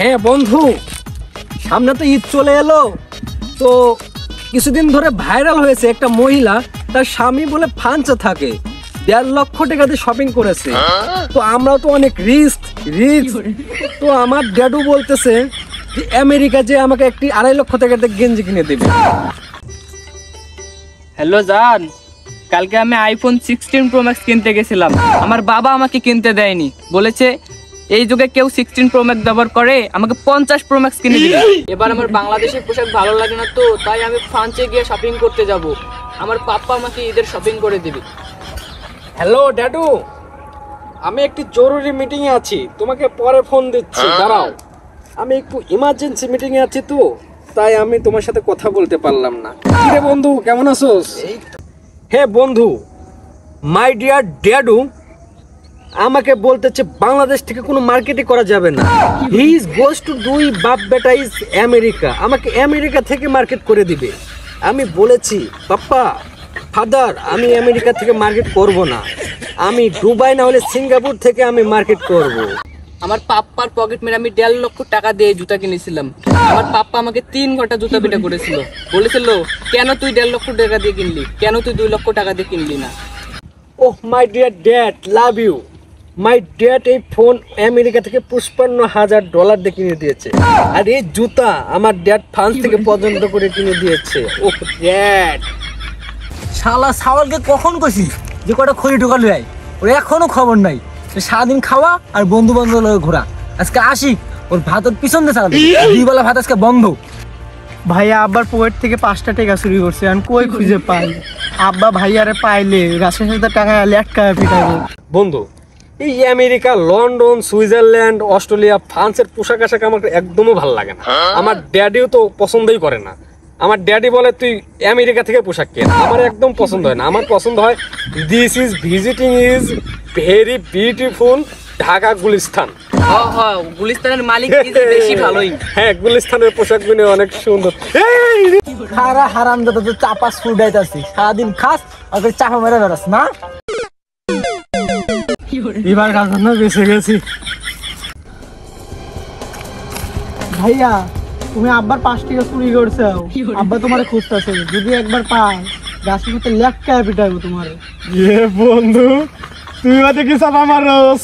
হ্যাঁ বন্ধু, সামনে তো ঈদ চলে এলো। তো কিছুদিন ধরে ভাইরাল হয়েছে একটা মহিলা, তার স্বামী বলে ফ্রান্সে থাকে, 1.5 লক্ষ টাকা দিয়ে শপিং করেছে। তো আমরাও তো অনেক রিচ। তো আমার ড্যাডু বলতেছে যে আমেরিকা যে আমাকে একটি 2.5 লক্ষ টাকার গেঞ্জি কিনে দেবে। হ্যালো জান, কালকে আমি আইফোন 16 প্রো ম্যাক্স কিনতে গেছিলাম। আমার বাবা আমাকে কিনতে দেয়নি, বলেছে এই যুগে কেউ 16 প্রো ম্যাক্স ব্যবহার করে, আমাকে 50 প্রো ম্যাক্স কিনে দিবে। এবার আমার বাংলাদেশের পোশাক ভালো লাগে না, তো তাই আমি ফ্রান্সে গিয়ে শপিং করতে যাব। আমার পাপ্পা আমাকে ঈদের শপিং করে দিবে। হ্যালো ড্যাডু, আমি একটি জরুরি মিটিং এ আছি, তোমাকে পরে ফোন দিচ্ছি, দাঁড়াও। আমি একটু ইমার্জেন্সি মিটিং এ আছি, তো তাই আমি তোমার সাথে কথা বলতে পারলাম না। কি রে বন্ধু, কেমন আছোস? হ্যাঁ বন্ধু, মাই ডিয়ার ড্যাডু আমাকে বলতেছে বাংলাদেশ থেকে কোনো মার্কেটিং করা যাবে না। হি ইজ গোস টু দুই বাপ বেটা ইজ আমেরিকা, আমাকে আমেরিকা থেকে মার্কেট করে দিবে। আমি বলেছি পাপ্পা, ফাদার, আমি আমেরিকা থেকে মার্কেট করব না, আমি দুবাই না হলে সিঙ্গাপুর থেকে আমি মার্কেট করব। আমার পাপ্পার পকেট মেরে আমি 1.5 লক্ষ টাকা দিয়ে জুতা কিনেছিলাম। আমার পাপ্পা আমাকে 3 ঘন্টা জুতা পিটা করেছিল, বলেছিল কেন তুই 1.5 লক্ষ টাকা দিয়ে কিনলি, কেন তুই 2 লক্ষ টাকা দিয়ে কিনলি না। Oh my dear dad, love you. My dad এই ফোন আমেরিকা থেকে $55,000 দিয়ে কিনে দিয়েছে, আর এই জুতা আমার ড্যাড ফ্রান্স থেকে পছন্দ করে কিনে দিয়েছে। ওহ ড্যাড, শালা সাওয়ালকে কখন কইছি যে কটা খড়ি ঢোকালো যায়, ওর এখনো খবর নাই। সারাদিন খাওয়া আর বন্ধু বান্ধব ঘোরা, আজকে আসি ওর ভাতের পিছন দিয়ে চালাবে। 2 বেলা ভাত আজকে বন্ধ। ভাইয়া আব্বার পকেট থেকে 5টা টাকা চুরি করছে, আমি কই খুঁজে পাই? আব্বা ভাইয়ারে পাইলে গাছের সাথে টাকা লেটকায় পিটাইবো। বন্ধু, এই আমেরিকা, লন্ডন, সুইজারল্যান্ড, অস্ট্রেলিয়া, ফ্রান্সের পোশাক আশাক আমার একদমই ভালো লাগে না। আমার ড্যাডিও তো পছন্দই করে না। আমার ড্যাডি বলে তুই আমেরিকা থেকে পোশাক কেন, আমার একদম পছন্দ হয় না। আমার পছন্দ হয় this is visiting is very beautiful Dhaka Gulistan. গুলিস্তানের মালিক বেশি ভালোই। হ্যাঁ, গুলিস্তানের পোশাকগুলো অনেক সুন্দর। খারা হারাম দাদা তো চাপা ফুডাইতে আসি, সারাদিন খাস আর চাপা মেরে বেড়াস না। এবার গাছ বেঁচে গেছি। ভাইয়া তুমি আব্বার 5 টাকা চুরি করছো, আব্বা তোমার খুঁজতেছে, যদি একবার পায় গাছের সাথে লেটকায় পিটাইবো তোমার। বন্ধু, তুই হয়তো কি চাপা মারস।